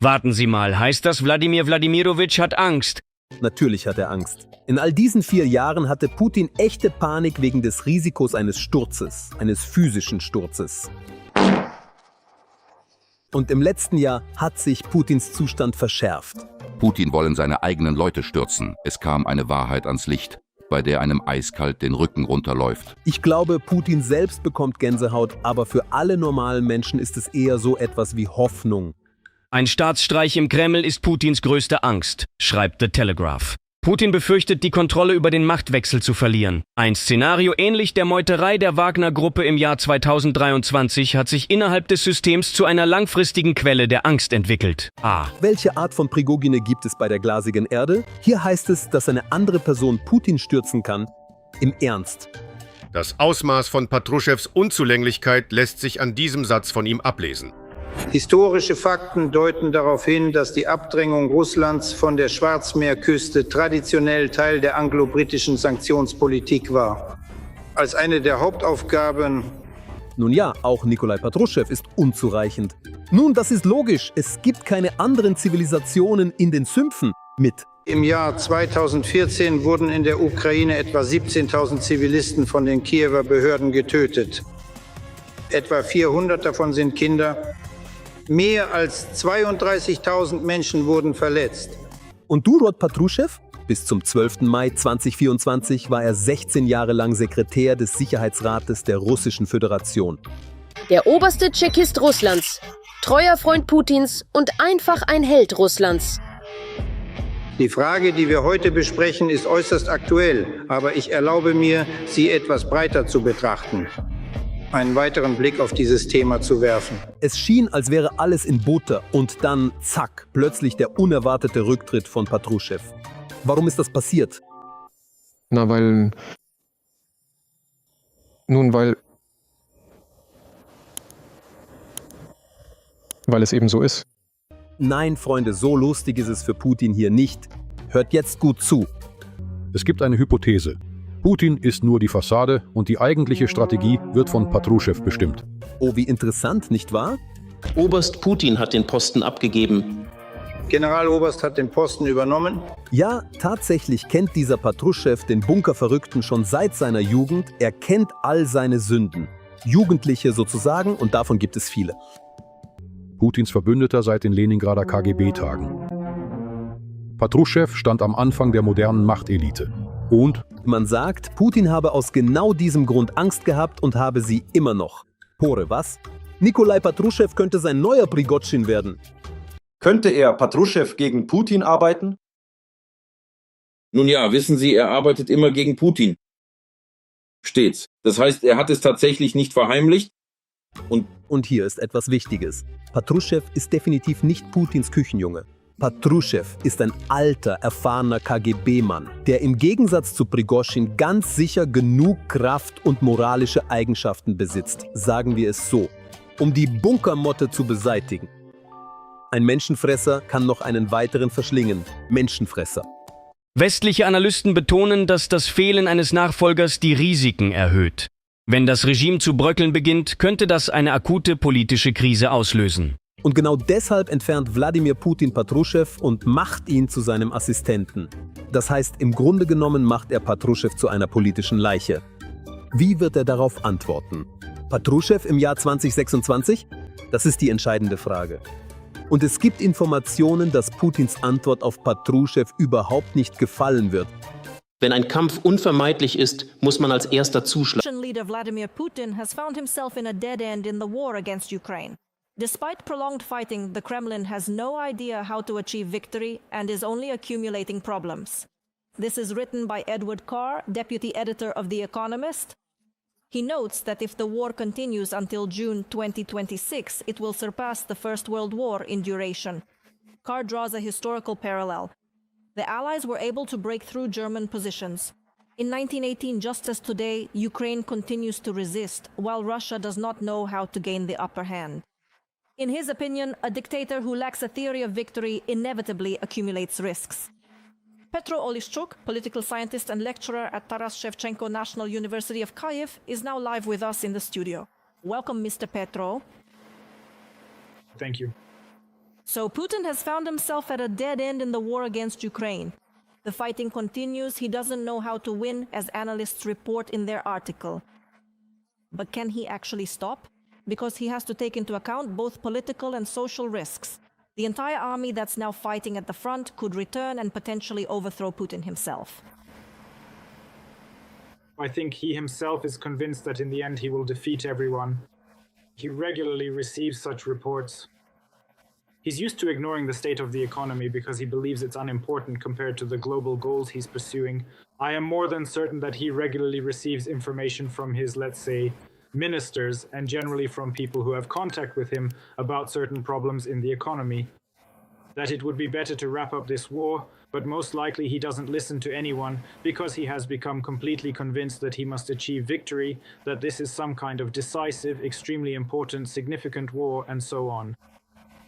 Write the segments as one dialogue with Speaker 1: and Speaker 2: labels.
Speaker 1: Warten Sie mal, heißt das, Wladimir Wladimirowitsch hat Angst?
Speaker 2: Natürlich hat er Angst. In all diesen 4 Jahren hatte Putin echte Panik wegen des Risikos eines Sturzes, eines physischen Sturzes. Und im letzten Jahr hat sich Putins Zustand verschärft.
Speaker 3: Putin wollen seine eigenen Leute stürzen. Es kam eine Wahrheit ans Licht, bei der einem eiskalt den Rücken runterläuft.
Speaker 2: Ich glaube, Putin selbst bekommt Gänsehaut, aber für alle normalen Menschen ist es eher so etwas wie Hoffnung.
Speaker 1: Ein Staatsstreich im Kreml ist Putins größte Angst, schreibt The Telegraph. Putin befürchtet, die Kontrolle über den Machtwechsel zu verlieren. Ein Szenario ähnlich der Meuterei der Wagner-Gruppe im Jahr 2023 hat sich innerhalb des Systems zu einer langfristigen Quelle der Angst entwickelt.
Speaker 2: Welche Art von Prigogine gibt es bei der glasigen Erde? Hier heißt es, dass eine andere Person Putin stürzen kann. Im Ernst.
Speaker 4: Das Ausmaß von Patruschews Unzulänglichkeit lässt sich an diesem Satz von ihm ablesen.
Speaker 5: Historische Fakten deuten darauf hin, dass die Abdrängung Russlands von der Schwarzmeerküste traditionell Teil der anglo-britischen Sanktionspolitik war. Als eine der Hauptaufgaben.
Speaker 2: Nun ja, auch Nikolai Patruschew ist unzureichend. Nun, das ist logisch. Es gibt keine anderen Zivilisationen in den Sümpfen mit.
Speaker 5: Im Jahr 2014 wurden in der Ukraine etwa 17.000 Zivilisten von den Kiewer Behörden getötet. Etwa 400 davon sind Kinder. Mehr als 32.000 Menschen wurden verletzt.
Speaker 2: Und Durod Patruschew? Bis zum 12. Mai 2024 war er 16 Jahre lang Sekretär des Sicherheitsrates der Russischen Föderation.
Speaker 6: Der oberste Tschechist Russlands, treuer Freund Putins und einfach ein Held Russlands.
Speaker 5: Die Frage, die wir heute besprechen, ist äußerst aktuell, aber ich erlaube mir, sie etwas breiter zu betrachten. Einen weiteren Blick auf dieses Thema zu werfen.
Speaker 2: Es schien, als wäre alles in Butter und dann, zack, plötzlich der unerwartete Rücktritt von Patruschew. Warum ist das passiert?
Speaker 7: Weil es eben so ist.
Speaker 2: Nein, Freunde, so lustig ist es für Putin hier nicht. Hört jetzt gut zu.
Speaker 8: Es gibt eine Hypothese. Putin ist nur die Fassade und die eigentliche Strategie wird von Patruschew bestimmt.
Speaker 2: Oh, wie interessant, nicht wahr?
Speaker 9: Oberst Putin hat den Posten abgegeben.
Speaker 5: Generaloberst hat den Posten übernommen.
Speaker 2: Ja, tatsächlich kennt dieser Patruschew den Bunkerverrückten schon seit seiner Jugend. Er kennt all seine Sünden. Jugendliche sozusagen, und davon gibt es viele.
Speaker 8: Putins Verbündeter seit den Leningrader KGB-Tagen. Patruschew stand am Anfang der modernen Machtelite. Und
Speaker 2: man sagt, Putin habe aus genau diesem Grund Angst gehabt und habe sie immer noch. Pore, was? Nikolai Patruschew könnte sein neuer Prigozhin werden.
Speaker 10: Könnte er, Patruschew, gegen Putin arbeiten?
Speaker 11: Nun ja, wissen Sie, er arbeitet immer gegen Putin. Stets. Das heißt, er hat es tatsächlich nicht verheimlicht.
Speaker 2: Und hier ist etwas Wichtiges. Patruschew ist definitiv nicht Putins Küchenjunge. Patruschew ist ein alter, erfahrener KGB-Mann, der im Gegensatz zu Prigoschin ganz sicher genug Kraft und moralische Eigenschaften besitzt, sagen wir es so, um die Bunkermotte zu beseitigen. Ein Menschenfresser kann noch einen weiteren verschlingen. Menschenfresser.
Speaker 1: Westliche Analysten betonen, dass das Fehlen eines Nachfolgers die Risiken erhöht. Wenn das Regime zu bröckeln beginnt, könnte das eine akute politische Krise auslösen.
Speaker 2: Und genau deshalb entfernt Wladimir Putin Patruschew und macht ihn zu seinem Assistenten. Das heißt, im Grunde genommen macht er Patruschew zu einer politischen Leiche. Wie wird er darauf antworten? Patruschew im Jahr 2026? Das ist die entscheidende Frage. Und es gibt Informationen, dass Putins Antwort auf Patruschew überhaupt nicht gefallen wird.
Speaker 9: Wenn ein Kampf unvermeidlich ist, muss man als erster zuschlagen.
Speaker 12: Russian leader Vladimir Putin has found himself in a dead end in the war against Ukraine. Despite prolonged fighting, the Kremlin has no idea how to achieve victory and is only accumulating problems. This is written by Edward Carr, deputy editor of The Economist. He notes that if the war continues until June 2026, it will surpass the First World War in duration. Carr draws a historical parallel. The Allies were able to break through German positions. In 1918, just as today, Ukraine continues to resist, while Russia does not know how to gain the upper hand. In his opinion, a dictator who lacks a theory of victory inevitably accumulates risks. Petro Oleshchuk, political scientist and lecturer at Taras Shevchenko National University of Kyiv, is now live with us in the studio. Welcome, Mr. Petro.
Speaker 13: Thank you.
Speaker 12: So Putin has found himself at a dead end in the war against Ukraine. The fighting continues. He doesn't know how to win, as analysts report in their article. But can he actually stop? Because he has to take into account both political and social risks. The entire army that's now fighting at the front could return and potentially overthrow Putin himself.
Speaker 13: I think he himself is convinced that in the end he will defeat everyone. He regularly receives such reports. He's used to ignoring the state of the economy because he believes it's unimportant compared to the global goals he's pursuing. I am more than certain that he regularly receives information from his, let's say, ministers, and generally from people who have contact with him about certain problems in the economy. That it would be better to wrap up this war, but most likely he doesn't listen to anyone because he has become completely convinced that he must achieve victory, that this is some kind of decisive, extremely important, significant war, and so on.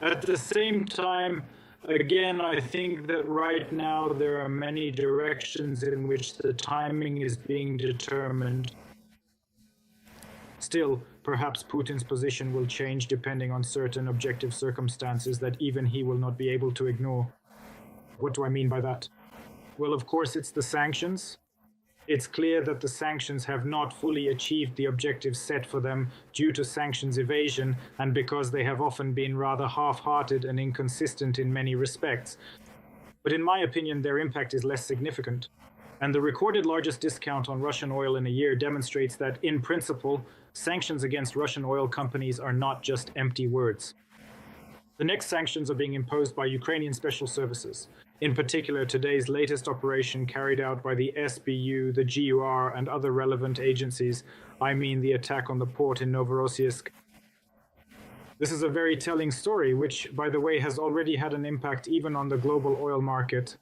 Speaker 13: At the same time, again, I think that right now there are many directions in which the timing is being determined. Still, perhaps Putin's position will change depending on certain objective circumstances that even he will not be able to ignore. What do I mean by that? Well, of course, it's the sanctions. It's clear that the sanctions have not fully achieved the objectives set for them due to sanctions evasion and because they have often been rather half-hearted and inconsistent in many respects. But in my opinion, their impact is less significant. And the recorded largest discount on Russian oil in a year demonstrates that, in principle, sanctions against Russian oil companies are not just empty words. The next sanctions are being imposed by Ukrainian special services. In particular, today's latest operation carried out by the SBU, the GUR, and other relevant agencies, I mean the attack on the port in Novorossiysk. This is a very telling story, which, by the way, has already had an impact even on the global oil market.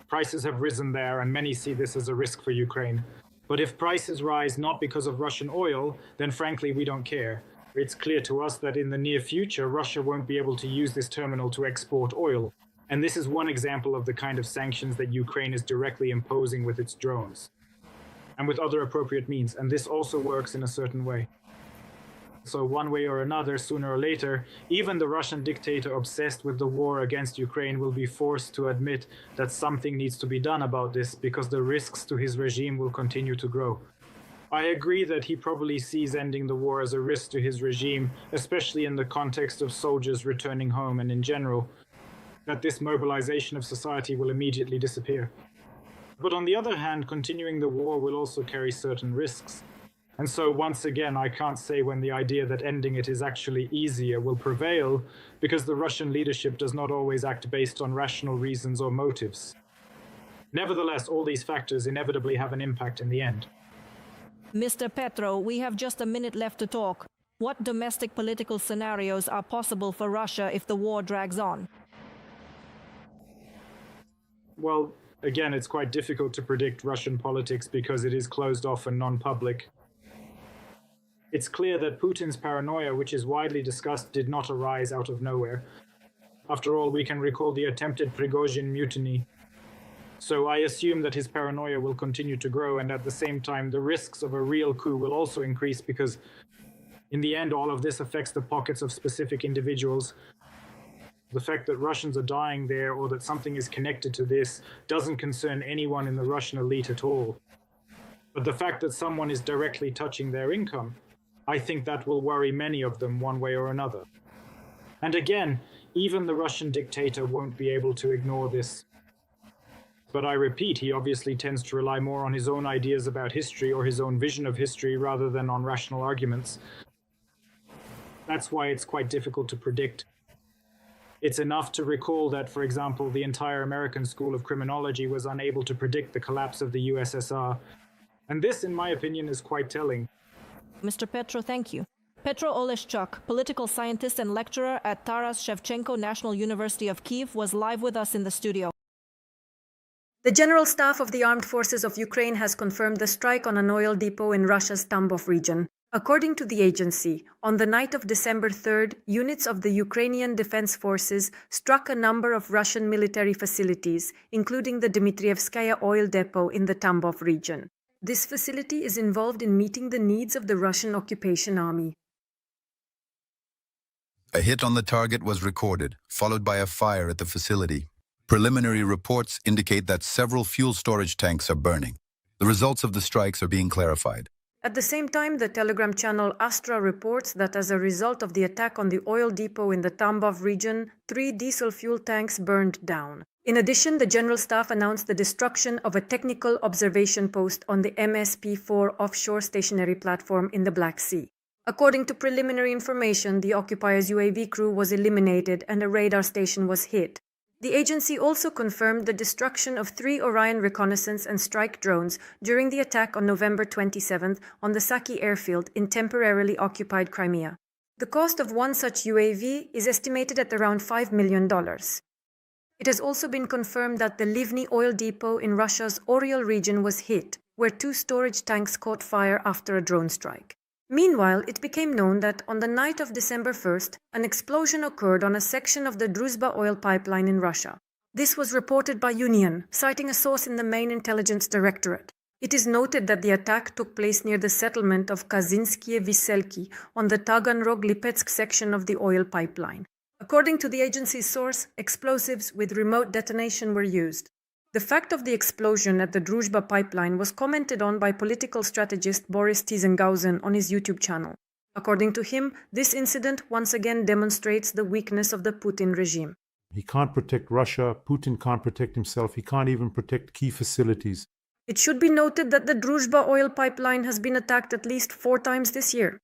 Speaker 13: Prices have risen there, and many see this as a risk for Ukraine. But if prices rise not because of Russian oil, then frankly, we don't care. It's clear to us that in the near future, Russia won't be able to use this terminal to export oil. And this is one example of the kind of sanctions that Ukraine is directly imposing with its drones and with other appropriate means. And this also works in a certain way. So one way or another, sooner or later, even the Russian dictator obsessed with the war against Ukraine will be forced to admit that something needs to be done about this because the risks to his regime will continue to grow. I agree that he probably sees ending the war as a risk to his regime, especially in the context of soldiers returning home and in general, that this mobilization of society will immediately disappear. But on the other hand, continuing the war will also carry certain risks. And so once again, I can't say when the idea that ending it is actually easier will prevail, because the Russian leadership does not always act based on rational reasons or motives. Nevertheless, all these factors inevitably have an impact in the end.
Speaker 12: Mr. Petro, we have just a minute left to talk. What domestic political scenarios are possible for Russia if the war drags on?
Speaker 13: Well, again, it's quite difficult to predict Russian politics because it is closed off and non-public. It's clear that Putin's paranoia, which is widely discussed, did not arise out of nowhere. After all, we can recall the attempted Prigozhin mutiny. So I assume that his paranoia will continue to grow, and at the same time, the risks of a real coup will also increase because, in the end, all of this affects the pockets of specific individuals. The fact that Russians are dying there or that something is connected to this doesn't concern anyone in the Russian elite at all. But the fact that someone is directly touching their income, I think that will worry many of them one way or another. And again, even the Russian dictator won't be able to ignore this. But I repeat, he obviously tends to rely more on his own ideas about history or his own vision of history rather than on rational arguments. That's why it's quite difficult to predict. It's enough to recall that, for example, the entire American School of Criminology was unable to predict the collapse of the USSR. And this, in my opinion, is quite telling.
Speaker 12: Mr. Petro, thank you. Petro Oleshchuk, political scientist and lecturer at Taras Shevchenko National University of Kyiv, was live with us in the studio.
Speaker 14: The General Staff of the Armed Forces of Ukraine has confirmed the strike on an oil depot in Russia's Tambov region. According to the agency, on the night of December 3rd, units of the Ukrainian Defense Forces struck a number of Russian military facilities, including the Dmitrievskaya oil depot in the Tambov region. This facility is involved in meeting the needs of the Russian occupation army.
Speaker 15: A hit on the target was recorded, followed by a fire at the facility. Preliminary reports indicate that several fuel storage tanks are burning. The results of the strikes are being clarified.
Speaker 14: At the same time, the Telegram channel Astra reports that as a result of the attack on the oil depot in the Tambov region, 3 diesel fuel tanks burned down. In addition, the General Staff announced the destruction of a technical observation post on the MSP-4 offshore stationary platform in the Black Sea. According to preliminary information, the occupier's UAV crew was eliminated and a radar station was hit. The agency also confirmed the destruction of 3 Orion reconnaissance and strike drones during the attack on November 27th on the Saki airfield in temporarily occupied Crimea. The cost of one such UAV is estimated at around $5 million. It has also been confirmed that the Livny oil depot in Russia's Oriol region was hit, where 2 storage tanks caught fire after a drone strike. Meanwhile, it became known that on the night of December 1st, an explosion occurred on a section of the Druzhba oil pipeline in Russia. This was reported by Union, citing a source in the main intelligence directorate. It is noted that the attack took place near the settlement of Kazinskie Viselki on the Taganrog-Lipetsk section of the oil pipeline. According to the agency's source, explosives with remote detonation were used. The fact of the explosion at the Druzhba pipeline was commented on by political strategist Boris Tizenghausen on his YouTube channel. According to him, this incident once again demonstrates the weakness of the Putin regime.
Speaker 16: He can't protect Russia, Putin can't protect himself, he can't even protect key facilities.
Speaker 14: It should be noted that the Druzhba oil pipeline has been attacked at least 4 times this year.